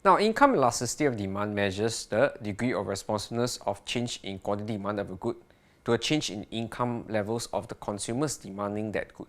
Now, income elasticity of demand measures the degree of responsiveness of change in quantity demand of a good to a change in income levels of the consumers demanding that good.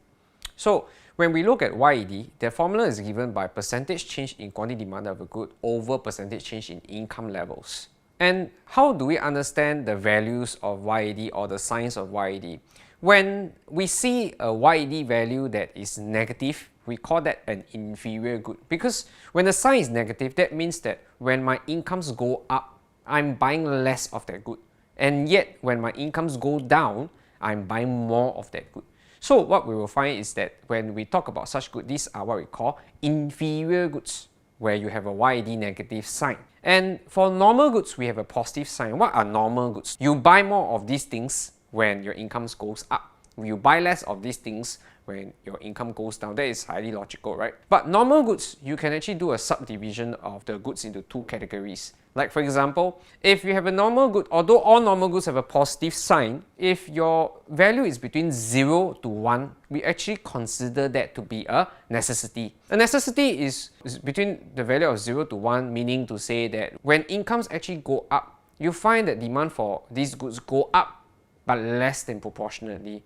So, when we look at YED, the formula is given by percentage change in quantity demand of a good over percentage change in income levels. And how do we understand the values of YED or the signs of YED? When we see a YED value that is negative, we call that an inferior good, because when the sign is negative, that means that when my incomes go up, I'm buying less of that good, and yet when my incomes go down, I'm buying more of that good. So what we will find is that when we talk about such good, these are what we call inferior goods, where you have a YED negative sign. And for normal goods, we have a positive sign. What are normal goods? You buy more of these things when your incomes goes up. You buy less of these things when your income goes down. That is highly logical, right? But normal goods, you can actually do a subdivision of the goods into two categories. Like for example, if you have a normal good, although all normal goods have a positive sign, if your value is between 0 to 1, we actually consider that to be a necessity. A necessity is between the value of 0 to 1, meaning to say that when incomes actually go up, you find that demand for these goods go up, but less than proportionately.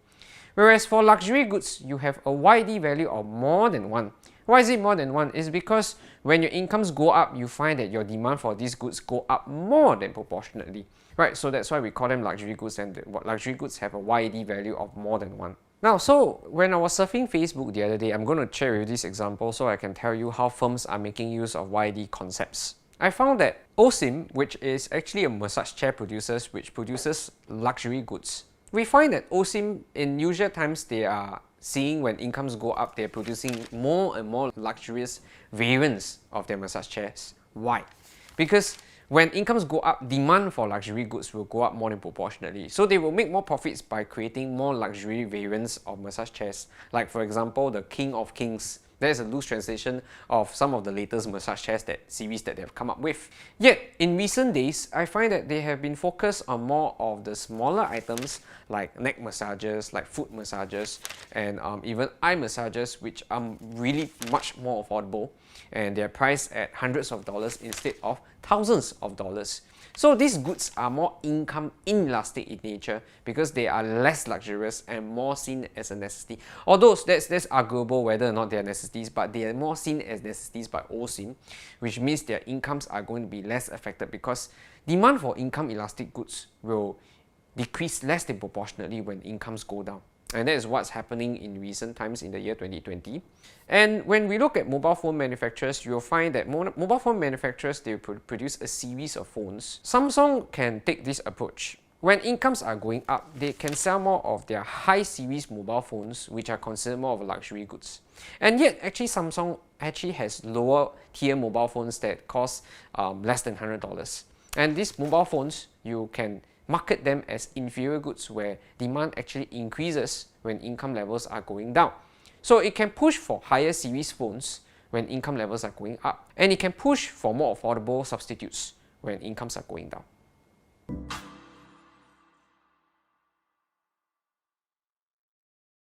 Whereas for luxury goods, you have a YED value of more than 1. Why is it more than 1? It's because when your incomes go up, you find that your demand for these goods go up more than proportionately. Right, so that's why we call them luxury goods, and luxury goods have a YED value of more than 1. Now, so when I was surfing Facebook the other day, I'm going to share with you this example so I can tell you how firms are making use of YED concepts. I found that OSIM, which is actually a massage chair producer which produces luxury goods, we find that OSIM in usual times they are seeing when incomes go up, they're producing more and more luxurious variants of their massage chairs. Why? Because when incomes go up, demand for luxury goods will go up more than proportionately. So they will make more profits by creating more luxury variants of massage chairs. Like for example, the King of Kings. That is a loose translation of some of the latest massage chairs series that they have come up with. Yet, in recent days, I find that they have been focused on more of the smaller items like neck massages, like foot massages, and even eye massages, which are really much more affordable, and they're priced at hundreds of dollars instead of thousands of dollars. So these goods are more income inelastic in nature because they are less luxurious and more seen as a necessity. Although that's arguable whether or not they are necessities, but they are more seen as necessities by OSIM, which means their incomes are going to be less affected because demand for income elastic goods will decrease less than proportionately when incomes go down. And that is what's happening in recent times in the year 2020. And when we look at mobile phone manufacturers, you'll find that mobile phone manufacturers, they produce a series of phones. Samsung can take this approach. When incomes are going up, they can sell more of their high series mobile phones, which are considered more of luxury goods. And yet, actually, Samsung actually has lower tier mobile phones that cost less than $100. And these mobile phones, you can market them as inferior goods where demand actually increases when income levels are going down. So it can push for higher series phones when income levels are going up, and it can push for more affordable substitutes when incomes are going down.